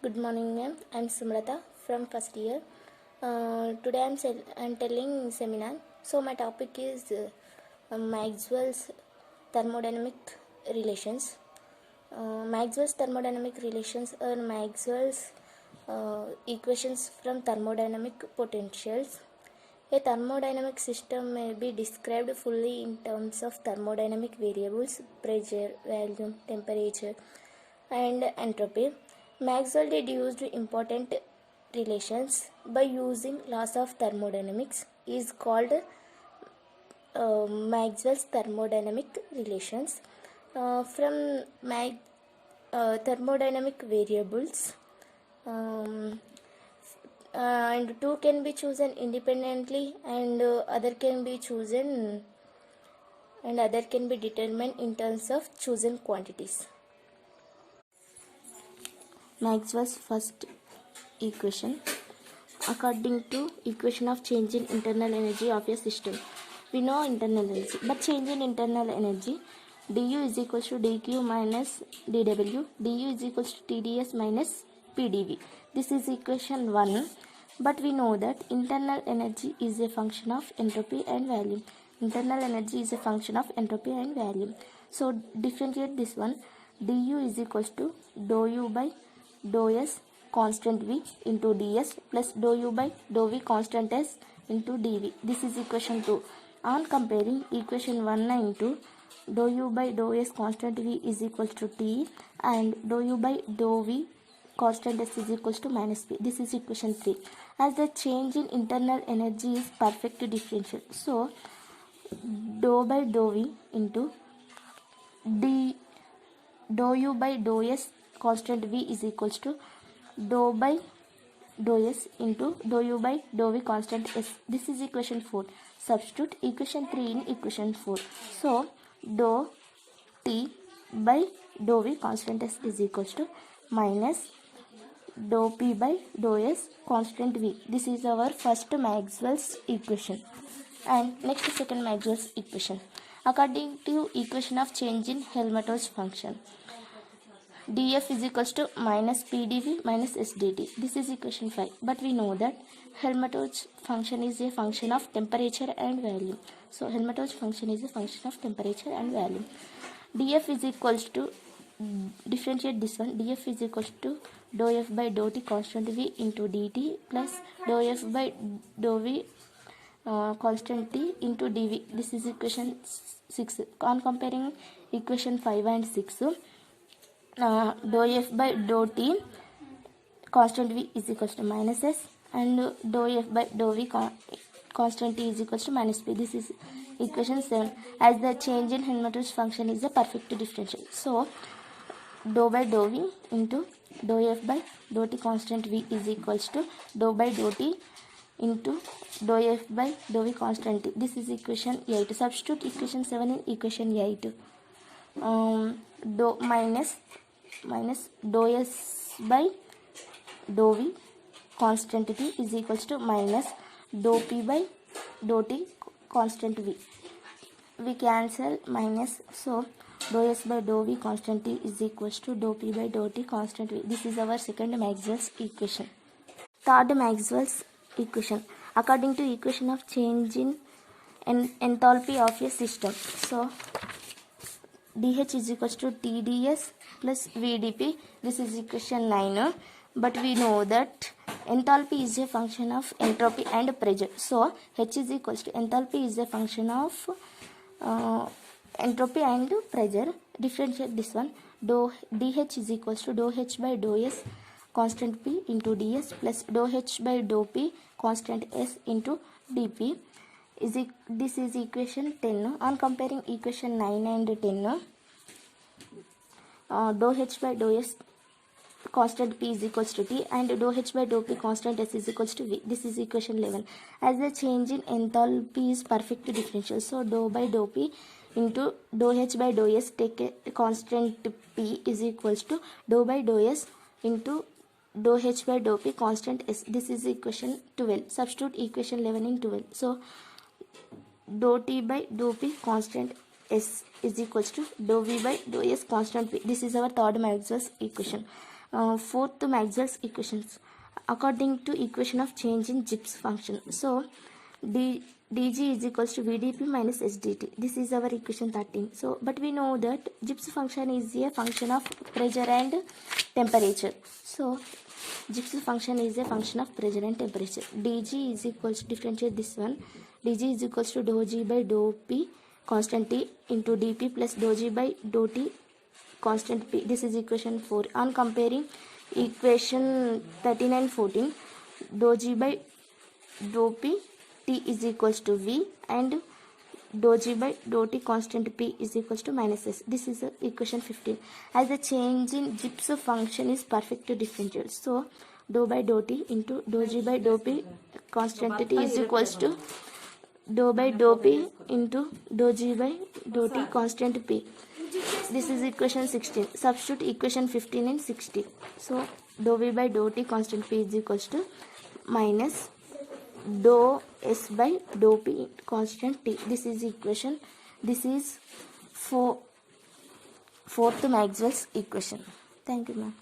Good morning, ma'am. I'm Sumrata from first year. Today I'm telling seminar. So my topic is Maxwell's thermodynamic relations. Maxwell's thermodynamic relations are Maxwell's equations from thermodynamic potentials. A thermodynamic system may be described fully in terms of thermodynamic variables, pressure, volume, temperature, and entropy. Maxwell deduced important relations by using laws of thermodynamics is called Maxwell's thermodynamic relations. From thermodynamic variables, um, and two can be chosen independently, and other can be chosen and other can be determined in terms of chosen quantities. Maxwell's first equation. According to equation of change in internal energy of a system, we know internal energy, but change in internal energy, du is equals to dq minus dw, du is equals to tds minus pdv. This is equation 1, but we know that internal energy is a function of entropy and volume. Internal energy is a function of entropy and volume. So differentiate this one. Du is equals to dou u by dou s constant v into ds plus dou u by dou v constant s into dv. This is equation 2. On comparing equation 1 and 2, dou u by dou s constant v is equals to t and dou u by dou v constant s is equals to minus p. This is equation 3. As the change in internal energy is perfect differential, so dou by dou v into dou u by dou s constant v is equals to dou by dou s into dou u by dou v constant s. This is equation 4. Substitute equation 3 in equation 4. So dou t by dou v constant s is equals to minus dou p by dou s constant v. This is our first Maxwell's equation. And next, second Maxwell's equation. According to equation of change in Helmholtz function, df is equals to minus pdv minus sdt. This is equation 5. But we know that Helmholtz function is a function of temperature and volume. So Helmholtz function is a function of temperature and volume. df is equals to, differentiate this one, df is equals to dou f by dou t constant v into dt plus dou f by dou v constant t into dv. This is equation 6. On comparing equation 5 and 6, dou f by dou t constant v is equals to minus s and dou f by dou v constant t is equals to minus p. This is equation 7. As the change in Helmholtz function is a perfect differential, so dou by dou v into dou f by dou t constant v is equals to dou by dou t into dou f by dou v constant t. This is equation 8. Substitute equation 7 in equation 8. Dou minus dou s by dou v constant t is equals to minus dou p by dou t constant v. We cancel minus, so dou s by dou v constant t is equals to dou p by dou t constant v. This is our second Maxwell's equation. Third Maxwell's equation. According to equation of change in enthalpy of a system, so dH is equals to TdS plus VdP. This is equation 9. But we know that enthalpy is a function of entropy and pressure. So H is equals to, enthalpy is a function of entropy and pressure. Differentiate this one. dH is equals to dou H by dou S constant P into ds plus dou H by dou P constant S into dP. This is equation 10. On comparing equation 9 and 10, dou H by dou S constant P is equals to T and dou H by dou P constant S is equals to V. This is equation 11. As the change in enthalpy is perfect differential, so dou by dou P into dou H by dou S, take a constant P is equals to dou by dou S into dou H by dou P constant S. This is equation 12. Substitute equation 11 in 12. So dou T by dou P constant S is equals to dou V by dou S constant P. This is our third Maxwell's equation. fourth Maxwell's equations according to equation of change in Gibbs function. So dg is equals to vdp minus sdt. This is our equation 13. So but we know that Gibbs function is a function of pressure and temperature. So Gibbs function is a function of pressure and temperature. dg is equals to, differentiate this one, dg is equals to dou g by dou p constant t into dp plus dou g by dou t constant p. This is equation 4. On comparing equation 13 and 14, dou g by dou p t is equals to v and dou g by dou t constant p is equals to minus s. This is equation 15. As the change in Gibbs function is perfect differential, so dou by dou t into dou g by dou p constant t is equals to dou by dou p into dou g by dou t constant p. This is equation 16. Substitute equation 15 and 16. So dou v by dou t constant p is equals to minus dou s by dou p constant t. This is equation. This is fourth Maxwell's equation. Thank you, ma'am.